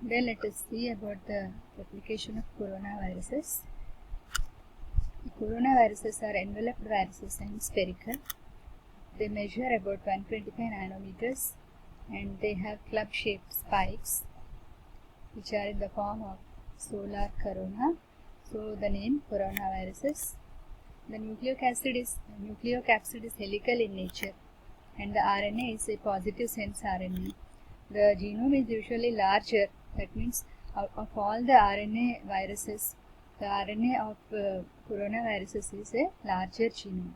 Today let us see about the replication of coronaviruses. The coronaviruses are enveloped viruses and spherical. They measure about 125 nanometers and they have club-shaped spikes which are in the form of solar corona. So the name coronaviruses. The nucleocapsid is helical in nature and the RNA is a positive sense RNA. The genome is usually larger, that means of all the RNA viruses, the RNA of coronaviruses is a larger genome.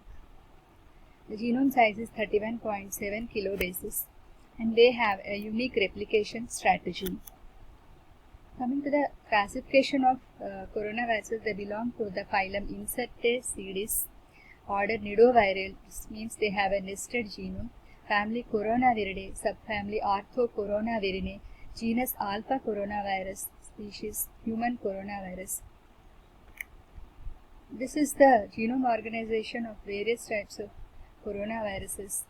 The genome size is 31.7 kilobases and they have a unique replication strategy. Coming to the classification of coronaviruses, they belong to the phylum Incertae, order Nidovirales, this means they have a nested genome, family Coronaviridae, subfamily Orthocoronavirinae, genus Alpha coronavirus, species human coronavirus. This is the genome organization of various types of coronaviruses.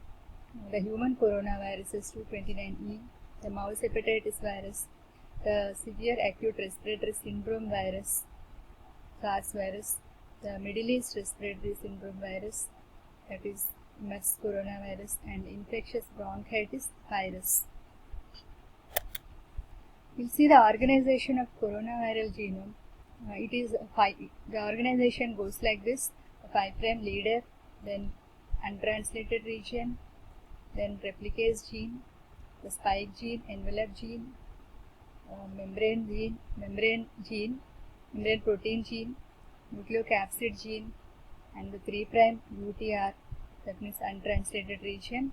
The human coronavirus is 229E, the mouse hepatitis virus, the severe acute respiratory syndrome virus, SARS virus, the Middle East respiratory syndrome virus, that is MERS coronavirus, and infectious bronchitis virus. We'll see the organization of coronaviral genome. The organization goes like this: the 5' leader, then untranslated region, then replicase gene, the spike gene, envelope gene, membrane protein gene, nucleocapsid gene, and the 3' UTR, that means untranslated region,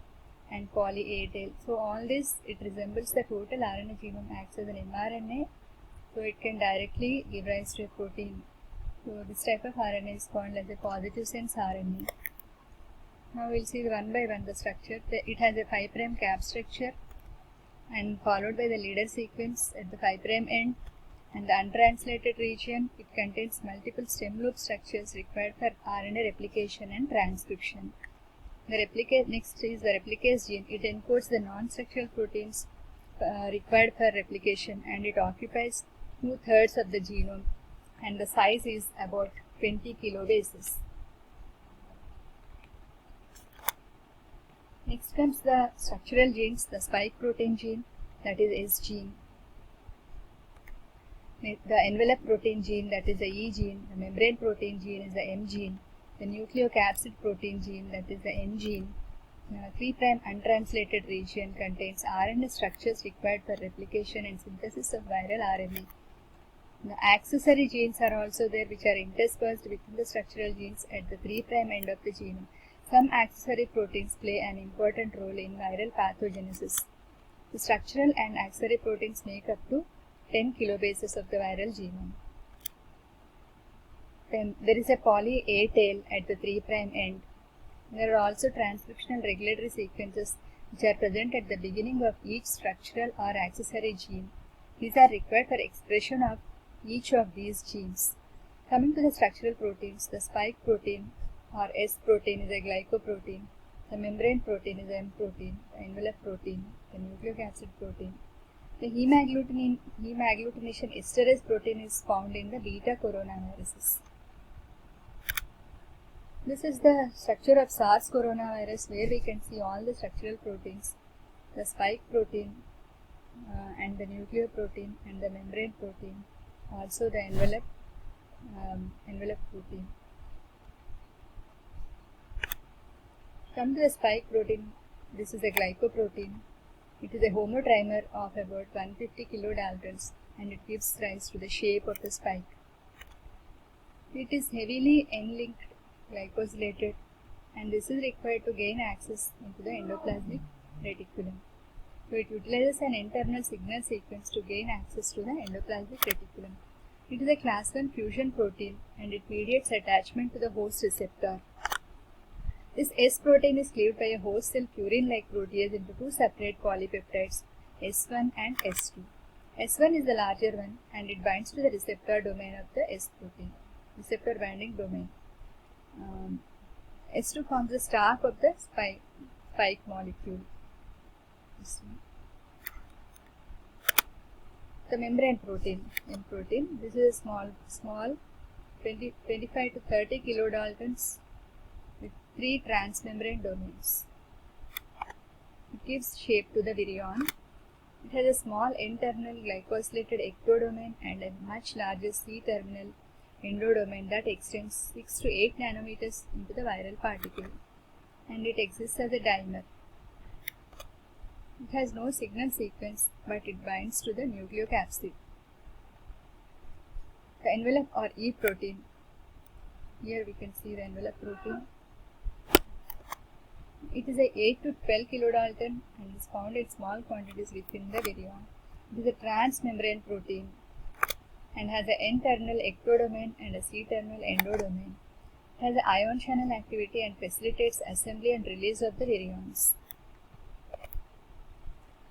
and poly A tail. So all this, it resembles the total RNA genome, acts as an mRNA, so it can directly give rise to a protein. So this type of RNA is called as a positive sense RNA. Now we'll see one by one the structure. It has a 5' cap structure and followed by the leader sequence at the 5' end, and the untranslated region, it contains multiple stem loop structures required for RNA replication and transcription. Next is the replicase gene. It encodes the non-structural proteins required for replication and it occupies 2/3 of the genome and the size is about 20 kilobases. Next comes the structural genes, the spike protein gene, that is S gene, the envelope protein gene, that is the E gene, the membrane protein gene is the M gene, the nucleocapsid protein gene, that is the N gene. 3' untranslated region contains RNA structures required for replication and synthesis of viral RNA. The accessory genes are also there, which are interspersed within the structural genes at the 3' end of the genome. Some accessory proteins play an important role in viral pathogenesis. The structural and accessory proteins make up to 10 kilobases of the viral genome. Then there is a poly A tail at the 3' end. There are also transcriptional regulatory sequences which are present at the beginning of each structural or accessory gene. These are required for expression of each of these genes. Coming to the structural proteins, the spike protein or S protein is a glycoprotein, the membrane protein is M protein, the envelope protein, the nucleocapsid protein. The hemagglutination esterase protein is found in the beta coronaviruses. This is the structure of SARS coronavirus, where we can see all the structural proteins, the spike protein and the nucleoprotein and the membrane protein, also the envelope protein. Come to the spike protein. This is a glycoprotein. It is a homotrimer of about 150 kilodaltons and it gives rise to the shape of the spike. It is heavily N-linked glycosylated and this is required to gain access into the endoplasmic reticulum. So it utilizes an internal signal sequence to gain access to the endoplasmic reticulum. It is a class 1 fusion protein and it mediates attachment to the host receptor. This S protein is cleaved by a host cell purine-like protease into two separate polypeptides, S1 and S2. S1 is the larger one and it binds to the receptor domain of the S protein, receptor binding domain. S2 forms the stalk of the spike molecule. The membrane protein, M protein, this is a small 25 to 30 kilodaltons with 3 transmembrane domains. It gives shape to the virion. It has a small N-terminal glycosylated ectodomain and a much larger C-terminal endodomain that extends 6 to 8 nanometers into the viral particle, and it exists as a dimer. It has no signal sequence, but it binds to the nucleocapsid. The envelope or E protein. Here we can see the envelope protein. It is a 8 to 12 kilodalton and is found in small quantities within the virion. It is a transmembrane protein and has an N-terminal ectodomain and a C-terminal endodomain. It has an ion channel activity and facilitates assembly and release of the virions.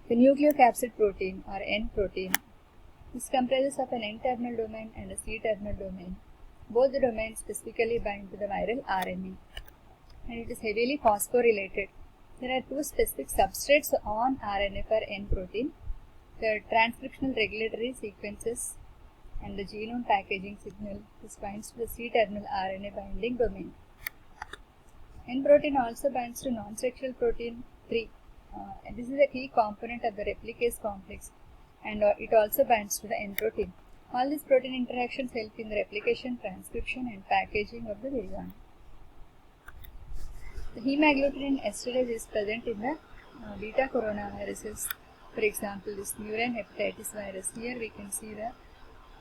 The nucleocapsid protein or N protein. This comprises of an N-terminal domain and a C-terminal domain. Both the domains specifically bind to the viral RNA, and it is heavily phosphorylated. There are 2 specific substrates on RNA for N protein: the transcriptional regulatory sequences and the genome packaging signal, which binds to the C-terminal RNA binding domain. N protein also binds to non-structural protein 3. And this is a key component of the replicase complex, and it also binds to the N protein. All these protein interactions help in the replication, transcription and packaging of the virion. The hemagglutinin esterase is present in the beta coronaviruses. For example, this murine hepatitis virus. Here we can see the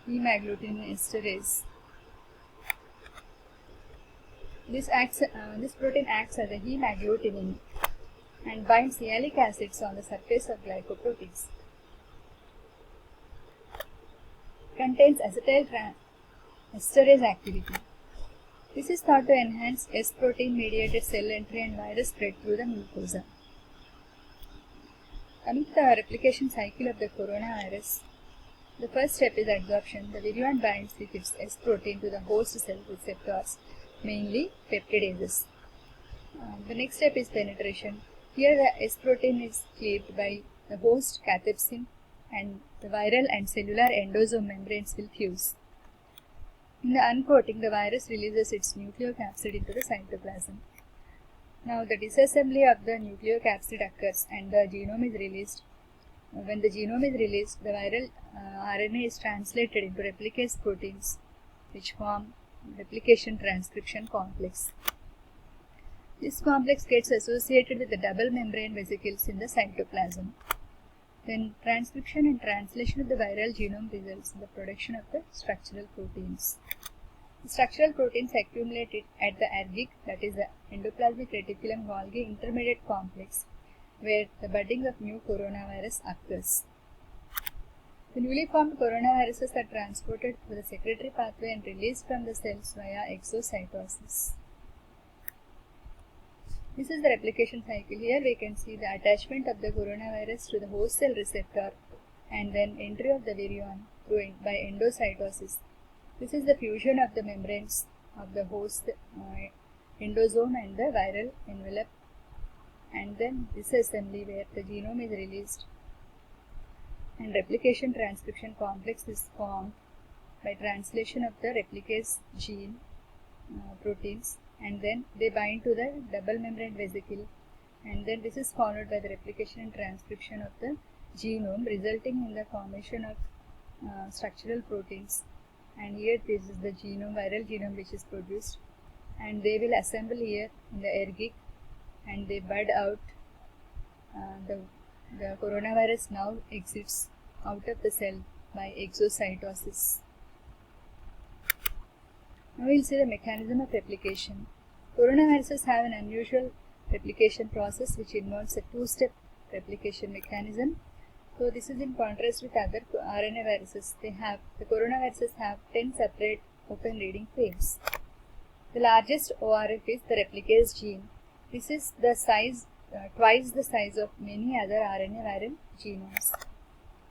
hemagglutinin esterase. This protein acts as a hemagglutinin and binds sialic acids on the surface of glycoproteins. Contains acetyl esterase activity. This is thought to enhance S protein mediated cell entry and virus spread through the mucosa. Coming to the replication cycle of the coronavirus, the first step is adsorption. The virion binds with its S protein to the host cell receptors, mainly peptidases. The next step is penetration. Here the S protein is cleaved by the host cathepsin, and the viral and cellular endosome membranes will fuse. In the uncoating, the virus releases its nucleocapsid into the cytoplasm. Now the disassembly of the nucleocapsid occurs and the genome is released. When the genome is released, the viral RNA is translated into replicase proteins, which form replication transcription complex. This complex gets associated with the double membrane vesicles in the cytoplasm. Then transcription and translation of the viral genome results in the production of the structural proteins. The structural proteins accumulate at the ergic, that is the endoplasmic reticulum Golgi intermediate complex, where the budding of new coronavirus occurs. The newly formed coronaviruses are transported through the secretory pathway and released from the cells via exocytosis. This is the replication cycle. Here we can see the attachment of the coronavirus to the host cell receptor and then entry of the virion by endocytosis. This is the fusion of the membranes of the host endosome and the viral envelope, and then disassembly where the genome is released and replication transcription complex is formed by translation of the replicase gene proteins, and then they bind to the double membrane vesicle, and then this is followed by the replication and transcription of the genome, resulting in the formation of structural proteins. And here this is the genome, viral genome, which is produced, and they will assemble here in the ergic and they bud out. The coronavirus now exits out of the cell by exocytosis. Now we will see the mechanism of replication. Coronaviruses have an unusual replication process which involves a two-step replication mechanism. So this is in contrast with other RNA viruses. The coronaviruses have 10 separate open reading frames. The largest ORF is the replicase gene. This is the size, twice the size of many other RNA viral genomes.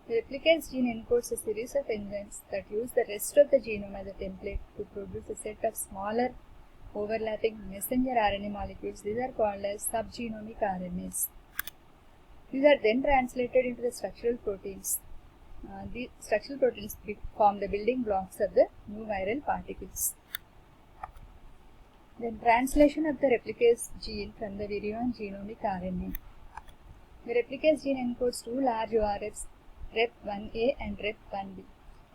The replicase gene encodes a series of enzymes that use the rest of the genome as a template to produce a set of smaller overlapping messenger RNA molecules. These are called as subgenomic RNAs. These are then translated into the structural proteins. the structural proteins form the building blocks of the new viral particles. Then translation of the replicase gene from the virion genomic RNA. The replicase gene encodes two large ORFs, Rep1a and Rep1b.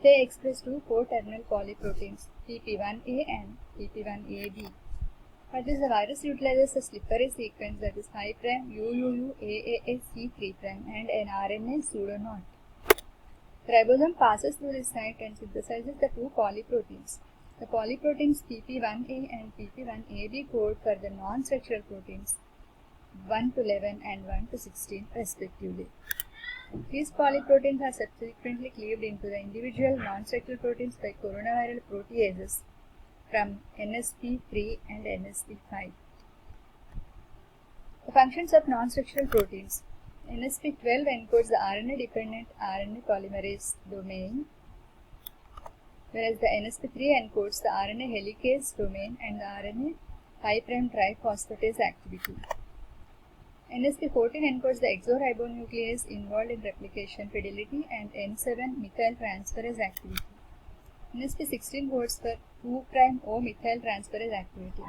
They express two co-terminal polyproteins, PP1a and PP1ab. For this, the virus utilizes a slippery sequence that is 5' UUUAAC3' and an RNA pseudoknot. The ribosome passes through this site and synthesizes the two polyproteins. The polyproteins PP1a and PP1ab code for the non-structural proteins 1 to 11 and 1 to 16 respectively. These polyproteins are subsequently cleaved into the individual non-structural proteins by coronaviral proteases from NSP3 and NSP5. The functions of non-structural proteins. NSP12 encodes the RNA-dependent RNA polymerase domain, whereas the NSP3 encodes the RNA helicase domain and the RNA 5' triphosphatase activity. NSP14 encodes the exoribonuclease involved in replication fidelity and N7 methyltransferase activity. NSP16 codes for 2'O methyltransferase activity.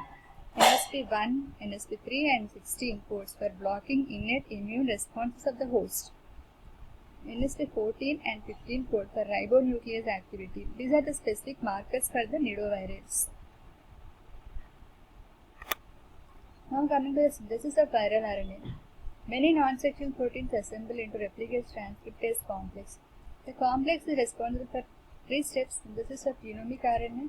NSP1, NSP3 and 16 codes for blocking innate immune responses of the host. NSP14 and 15 code for ribonuclease activity. These are the specific markers for the nidovirales. Now coming to the synthesis of viral RNA. Many non-structural proteins assemble into replicase transcriptase complex. The complex is responsible for three steps: synthesis of genomic RNA,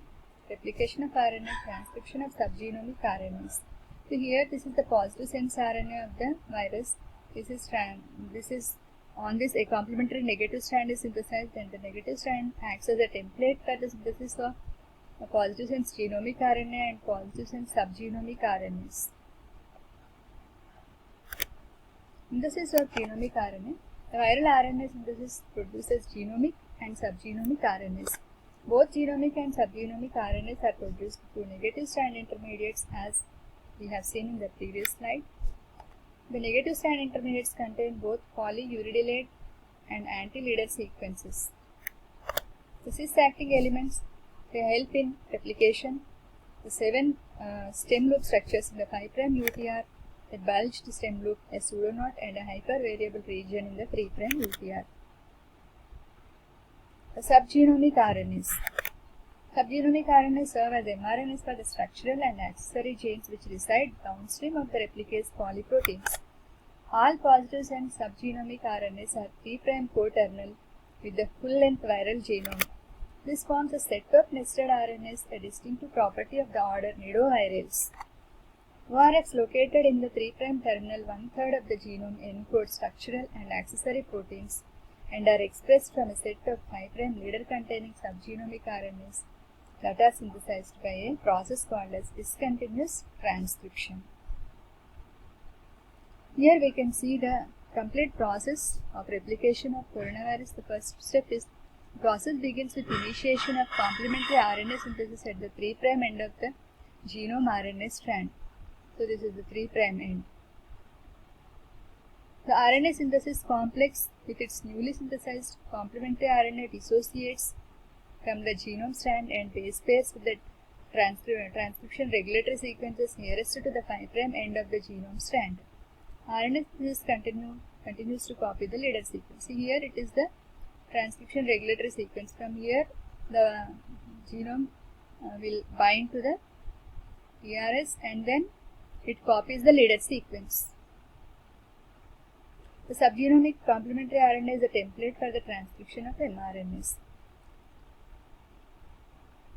replication of RNA, transcription of subgenomic RNAs. So here this is the positive sense RNA of the virus. On this a complementary negative strand is synthesized, and the negative strand acts as a template for the synthesis of a positive sense genomic RNA and positive sense subgenomic RNAs. Synthesis of genomic RNA. The viral RNA synthesis produces genomic and subgenomic RNAs. Both genomic and subgenomic RNAs are produced through negative strand intermediates, as we have seen in the previous slide. The negative strand intermediates contain both polyuridylate and anti-leader sequences. The cis-acting elements, they help in replication. The 7 stem loop structures in the 5' UTR, a bulged stem loop, a pseudoknot, and a hypervariable region in the 3' UTR. The subgenomic RNAs. Subgenomic RNAs serve as mRNAs for the structural and accessory genes which reside downstream of the replicase polyproteins. All positive and subgenomic RNAs are 3' co-terminal with the full-length viral genome. This forms a set of nested RNAs, a distinctive property of the order nidovirales. ORFs located in the 3' terminal 1/3 of the genome encode structural and accessory proteins and are expressed from a set of 5' leader-containing subgenomic RNAs that are synthesized by a process called as discontinuous transcription. Here we can see the complete process of replication of coronavirus. The first step is the process begins with initiation of complementary RNA synthesis at the 3' end of the genome RNA strand. So this is the 3' end. The RNA synthesis complex with its newly synthesized complementary RNA dissociates from the genome strand and base pairs with the transcription regulatory sequences nearest to the 5' end of the genome strand. RNA synthesis continues to copy the leader sequence. See, here it is the transcription regulatory sequence. From here the genome will bind to the ERS and then it copies the leader sequence. The subgenomic complementary RNA is a template for the transcription of mRNAs.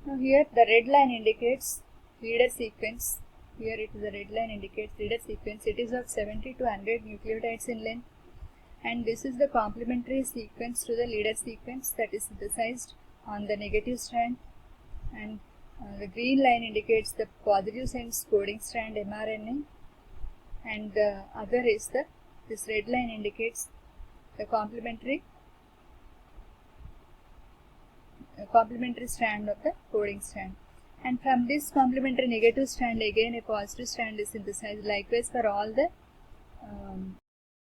Now here the red line indicates leader sequence. Here it is the red line indicates leader sequence. It is of 70 to 100 nucleotides in length, and this is the complementary sequence to the leader sequence that is synthesized on the negative strand, and the green line indicates the positive sense coding strand mRNA, and the other is this red line indicates the complementary strand of the coding strand. And from this complementary negative strand again a positive strand is synthesized. Likewise for all the